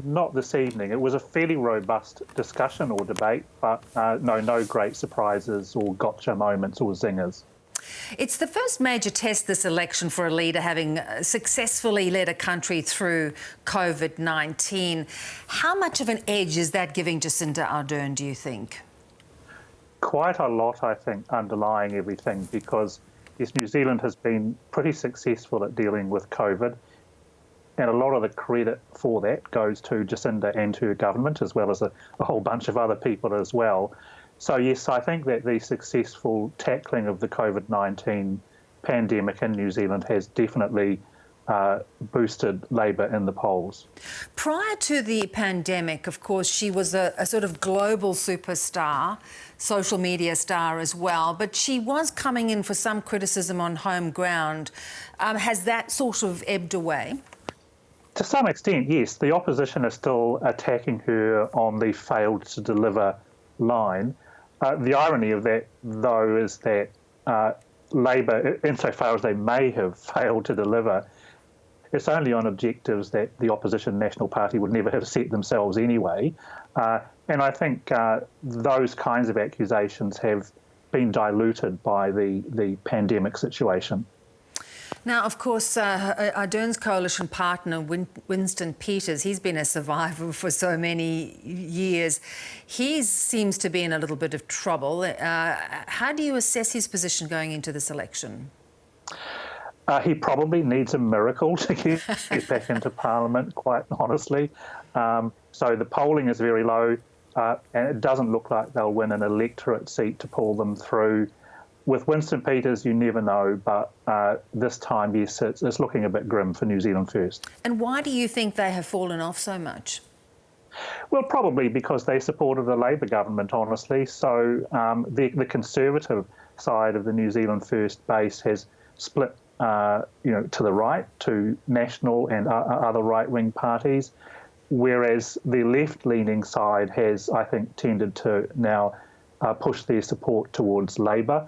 Not this evening. It was a fairly robust discussion or debate, but no great surprises or gotcha moments or zingers. It's the first major test this election for a leader having successfully led a country through COVID-19. How much of an edge is that giving Jacinda Ardern, do you think? Quite a lot, I think, underlying everything, because yes, New Zealand has been pretty successful at dealing with COVID, and a lot of the credit for that goes to Jacinda and to her government, as well as a whole bunch of other people as well. So yes, I think that the successful tackling of the COVID-19 pandemic in New Zealand has definitely boosted Labour in the polls. Prior to the pandemic, of course, she was a sort of global superstar, social media star as well, but she was coming in for some criticism on home ground. Has that sort of ebbed away? To some extent, yes. The opposition is still attacking her on the failed to deliver line. The irony of that, though, is that Labour, insofar as they may have failed to deliver, it's only on objectives that the opposition National Party would never have set themselves anyway. And I think those kinds of accusations have been diluted by the pandemic situation. Now, of course, Ardern's coalition partner, Winston Peters, he's been a survivor for so many years. He seems to be in a little bit of trouble. How do you assess his position going into this election? He probably needs a miracle to get back into Parliament, quite honestly. So the polling is very low, and it doesn't look like they'll win an electorate seat to pull them through. With Winston Peters, you never know, but this time, yes, it's looking a bit grim for New Zealand First. And why do you think they have fallen off so much? Well, probably because they supported a Labour government, honestly. So the Conservative side of the New Zealand First base has split, to the right, to National and other right-wing parties, whereas the left-leaning side has, I think, tended to now push their support towards Labour.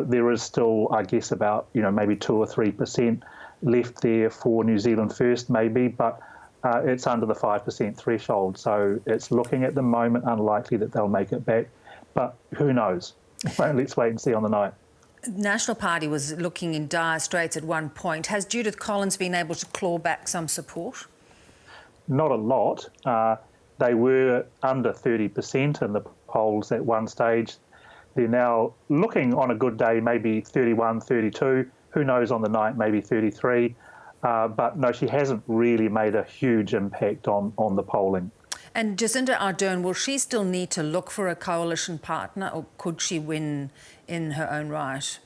There is still, I guess, about, maybe 2 or 3% left there for New Zealand First, maybe, but it's under the 5% threshold. So it's looking at the moment unlikely that they'll make it back, but who knows? Let's wait and see on the night. National Party was looking in dire straits at one point. Has Judith Collins been able to claw back some support? Not a lot. They were under 30% in the polls at one stage. They're now looking on a good day, maybe 31, 32. Who knows on the night, maybe 33. But no, she hasn't really made a huge impact on the polling. And Jacinda Ardern, will she still need to look for a coalition partner, or could she win in her own right?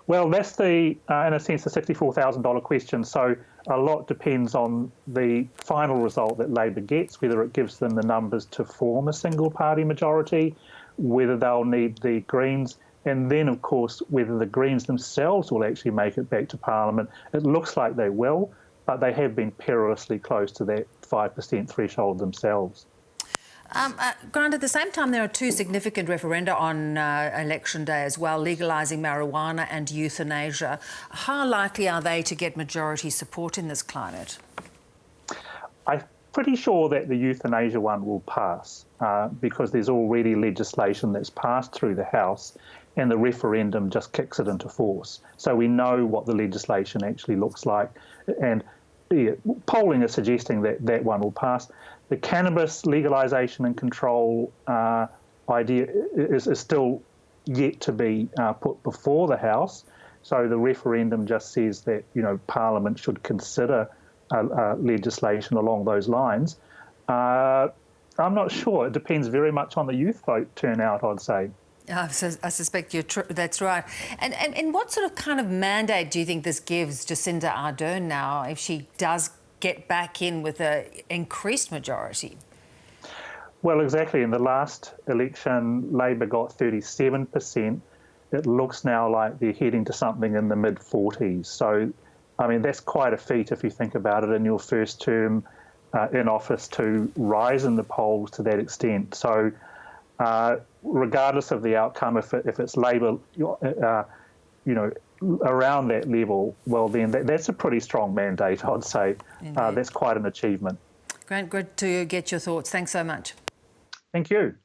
Well, that's in a sense, the $64,000 question. So a lot depends on the final result that Labour gets, whether it gives them the numbers to form a single-party majority, whether they'll need the Greens, and then, of course, whether the Greens themselves will actually make it back to Parliament. It looks like they will, but they have been perilously close to that 5% threshold themselves. Grant, at the same time, there are two significant referenda on election day as well, legalising marijuana and euthanasia. How likely are they to get majority support in this climate? I'm pretty sure that the euthanasia one will pass because there's already legislation that's passed through the House and the referendum just kicks it into force. So we know what the legislation actually looks like, and polling is suggesting that that one will pass. The cannabis legalisation and control idea is still yet to be put before the House. So the referendum just says that, Parliament should consider legislation along those lines. I'm not sure. It depends very much on the youth vote turnout, I'd say. I suspect that's right. And what sort of kind of mandate do you think this gives Jacinda Ardern now if she does get back in with an increased majority? Well, exactly. In the last election, Labour got 37%. It looks now like they're heading to something in the mid-40s. So, I mean, that's quite a feat if you think about it in your first term in office to rise in the polls to that extent. So, regardless of the outcome, if it's Labour, around that level, well, then that's a pretty strong mandate, I'd say. That's quite an achievement. Grant, good to get your thoughts. Thanks so much. Thank you.